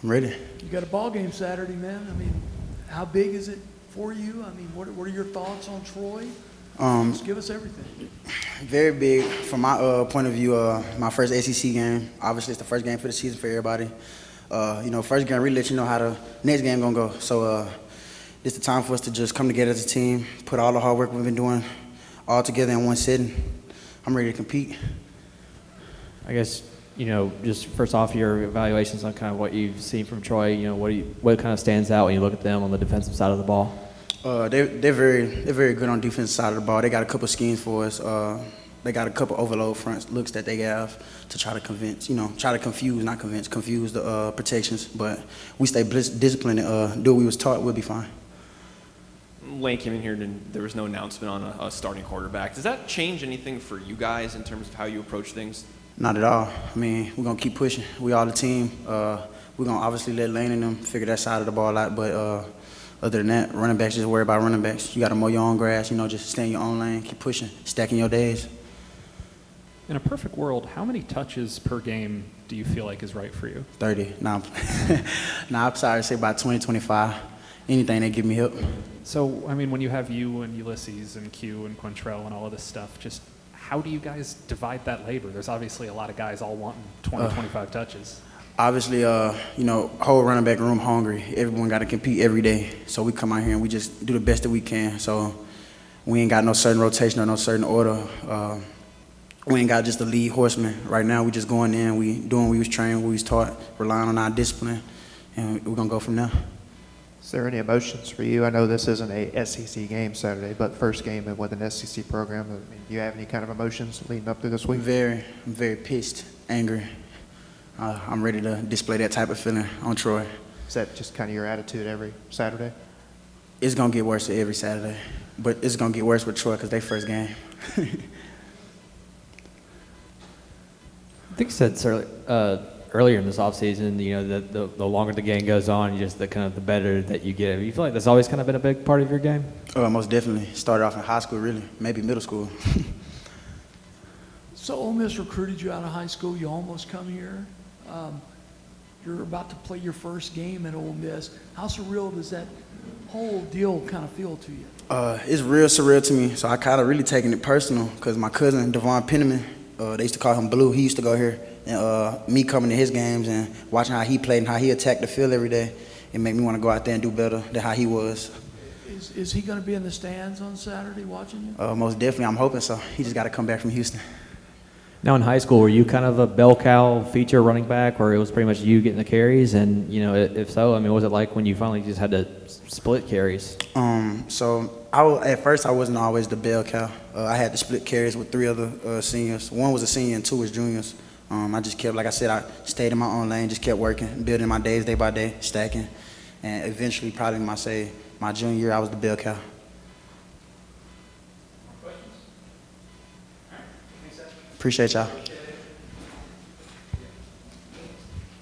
I'm ready. You got a ball game Saturday, man. I mean, how big is it for you? I mean, what are your thoughts on Troy? Just give us everything. Very big from my point of view. My first SEC game. Obviously, it's the first game for the season for everybody. First game really let you know how the next game gonna go. So it's the time for us to just come together as a team, put all the hard work we've been doing all together in one sitting. I'm ready to compete. I guess, just first off, your evaluations on kind of what you've seen from Troy, what kind of stands out when you look at them on the defensive side of the ball? They're very good on the defensive side of the ball. They got a couple schemes for us. They got a couple overload front looks that they have to try to confuse the protections. But we stay disciplined and do what we was taught, we'll be fine. Lane came in here and there was no announcement on a starting quarterback. Does that change anything for you guys in terms of how you approach things? Not at all. I mean, we're going to keep pushing. We all the team. We're going to obviously let Lane and them figure that side of the ball out. But other than that, running backs, just worry about running backs. You got to mow your own grass, just stay in your own lane, keep pushing, stacking your days. In a perfect world, how many touches per game do you feel like is right for you? 30. Nah, I'm sorry to say about 20, 25. Anything that give me help. So, I mean, when you have you and Ulysses and Q and Quantrell and all of this stuff, just how do you guys divide that labor? There's obviously a lot of guys all wanting 20, 25 touches. Obviously, whole running back room hungry. Everyone got to compete every day. So we come out here and we just do the best that we can. So we ain't got no certain rotation or no certain order. We ain't got just a lead horseman. Right now, we just going in, we doing what we was trained, what we was taught, relying on our discipline, and we're going to go from there. Is there any emotions for you? I know this isn't a SEC game Saturday, but first game with an SEC program. I mean, do you have any kind of emotions leading up to this week? I'm very pissed, angry. I'm ready to display that type of feeling on Troy. Is that just kind of your attitude every Saturday? It's going to get worse every Saturday, but it's going to get worse with Troy because they first game. I think you said earlier in this offseason, the longer the game goes on, the better that you get. You feel like that's always kind of been a big part of your game? Most definitely. Started off in high school, really, maybe middle school. So Ole Miss recruited you out of high school. You almost come here. You're about to play your first game at Ole Miss. How surreal does that whole deal kind of feel to you? It's real surreal to me. So I kind of really taking it personal because my cousin, Devon Penniman, they used to call him Blue. He used to go here. And me coming to his games and watching how he played and how he attacked the field every day, it made me want to go out there and do better than how he was. Is he going to be in the stands on Saturday watching you? Most definitely. I'm hoping so. He just got to come back from Houston. Now in high school, were you kind of a bell cow feature running back where it was pretty much you getting the carries? And, if so, I mean, what was it like when you finally just had to split carries? At first, I wasn't always the bell cow. I had to split carries with 3 other seniors. 1 was a senior and 2 was juniors. I just kept, like I said, I stayed in my own lane, just kept working, building my days day by day, stacking. And eventually, probably my junior year, I was the bell cow. Appreciate y'all.